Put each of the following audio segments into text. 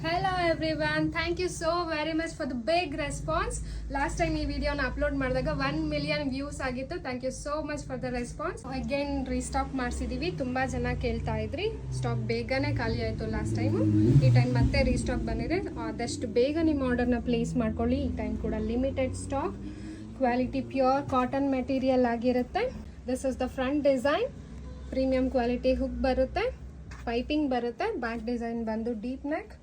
Hello everyone, thank you so very much for the big response. Last time ಈ ವಿಡಿಯೋನ upload ಮಾಡಿದಾಗ 1 million views ಆಗಿತ್ತು. Thank you so much for the response. Again restock ಮಾಡಿಸಿದ್ದೀವಿ. ತುಂಬ ಜನ ಕೇಳ್ತಾ ಇದ್ರಿ. ಸ್ಟಾಕ್ ಬೇಗನೆ ಖಾಲಿ ಆಯಿತು ಲಾಸ್ಟ್ ಟೈಮು. ಈ ಟೈಮ್ ಮತ್ತೆ ರೀಸ್ಟಾಕ್ ಬಂದಿದೆ. ಆದಷ್ಟು ಬೇಗ ನಿಮ್ಮ ಆರ್ಡರ್ನ ಪ್ಲೇಸ್ ಮಾಡ್ಕೊಳ್ಳಿ. ಈ ಟೈಮ್ ಕೂಡ limited stock, quality pure cotton material ಆಗಿರುತ್ತೆ. This is the front design. Premium quality hook ಬರುತ್ತೆ, ಪೈಪಿಂಗ್ ಬರುತ್ತೆ, ಬ್ಯಾಕ್ ಡಿಸೈನ್ ಬಂದು deep neck,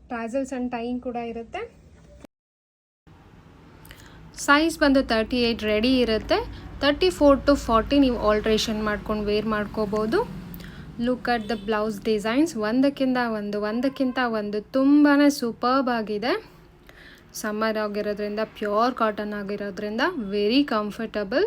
tassels and tying ಕೂಡ ಇರುತ್ತೆ. ಸೈಜ್ ಬಂದು 38 ರೆಡಿ ಇರುತ್ತೆ. 34 to 40 ನೀವು ಆಲ್ಟ್ರೇಷನ್ ಮಾಡ್ಕೊಂಡು ವೇರ್ ಮಾಡ್ಕೋಬೋದು. Look at the blouse designs, ಒಂದಕ್ಕಿಂತ ಒಂದು ತುಂಬಾ ಸೂಪರ್ಬ್ ಆಗಿದೆ. ಸಮ್ಮರ್ ಆಗಿರೋದ್ರಿಂದ, ಪ್ಯೂರ್ ಕಾಟನ್ ಆಗಿರೋದ್ರಿಂದ ವೆರಿ ಕಂಫರ್ಟಬಲ್.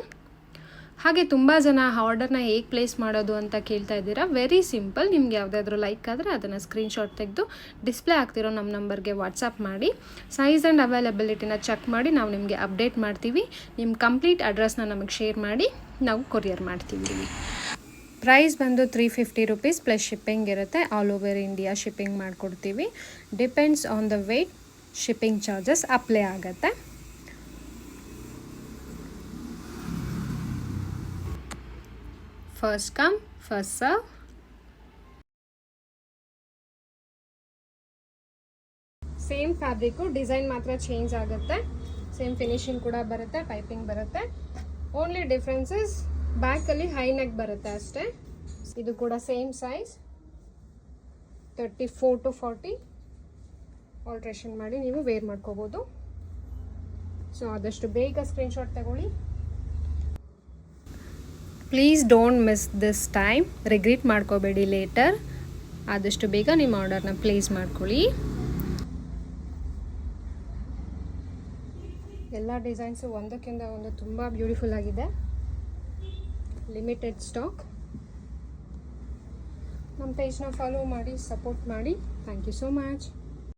ಹಾಗೆ ತುಂಬ ಜನ ಆರ್ಡರ್ನ ಹೇಗೆ ಪ್ಲೇಸ್ ಮಾಡೋದು ಅಂತ ಕೇಳ್ತಾ ಇದ್ದೀರಾ. Very simple. ನಿಮ್ಗೆ ಯಾವುದಾದ್ರೂ ಲೈಕ್ ಆದರೆ ಅದನ್ನು ಸ್ಕ್ರೀನ್ಶಾಟ್ ತೆಗೆದು ಡಿಸ್ಪ್ಲೇ ಆಗ್ತಿರೋ ನಮ್ಮ ನಂಬರ್ಗೆ ವಾಟ್ಸಪ್ ಮಾಡಿ ಸೈಜ್ ಆ್ಯಂಡ್ ಅವೈಲಬಿಲಿಟಿನ ಚೆಕ್ ಮಾಡಿ ನಾವು ನಿಮಗೆ ಅಪ್ಡೇಟ್ ಮಾಡ್ತೀವಿ. ನಿಮ್ಮ ಕಂಪ್ಲೀಟ್ ಅಡ್ರೆಸ್ನ ನಮಗೆ ಶೇರ್ ಮಾಡಿ ನಾವು ಕೊರಿಯರ್ ಮಾಡ್ತೀವಿ. ಪ್ರೈಸ್ ಬಂದು 350 ರುಪೀಸ್ ಪ್ಲಸ್ ಶಿಪ್ಪಿಂಗ್ ಇರುತ್ತೆ. ಆಲ್ ಓವರ್ ಇಂಡಿಯಾ ಶಿಪ್ಪಿಂಗ್ ಮಾಡಿಕೊಡ್ತೀವಿ. Depends on the weight, shipping charges apply ಆಗುತ್ತೆ. First come first serve. Same fabric, design ಮಾತ್ರ ಚೇಂಜ್ ಆಗುತ್ತೆ. ಸೇಮ್ ಫಿನಿಶಿಂಗ್ ಕೂಡ ಬರುತ್ತೆ, ಪೈಪಿಂಗ್ ಬರುತ್ತೆ. ಓನ್ಲಿ ಡಿಫ್ರೆನ್ಸಸ್ ಬ್ಯಾಕಲ್ಲಿ ಹೈ ನೆಕ್ ಬರುತ್ತೆ ಅಷ್ಟೇ. ಇದು ಕೂಡ ಸೇಮ್ ಸೈಜ್ 34 to 40 ಆಲ್ಟ್ರೇಷನ್ ಮಾಡಿ ನೀವು ವೇರ್ ಮಾಡ್ಕೋಬೋದು. ಸೊ ಆದಷ್ಟು ಬೇಗ ಸ್ಕ್ರೀನ್ಶಾಟ್ ತಗೊಳ್ಳಿ. Please don't miss this time. Regret ಮಾಡ್ಕೋಬೇಡಿ ಲೇಟರ್. ಆದಷ್ಟು ಬೇಗ ನಿಮ್ಮ ಆರ್ಡರ್ನ ಪ್ಲೇಸ್ ಮಾಡ್ಕೊಳ್ಳಿ. ಎಲ್ಲ ಡಿಸೈನ್ಸು ಒಂದಕ್ಕಿಂತ ಒಂದು ತುಂಬ ಬ್ಯೂಟಿಫುಲ್ ಆಗಿದೆ. Limited stock. ನಮ್ಮ ಪೇಜ್ನ ಫಾಲೋ ಮಾಡಿ, ಸಪೋರ್ಟ್ ಮಾಡಿ. Thank you so much.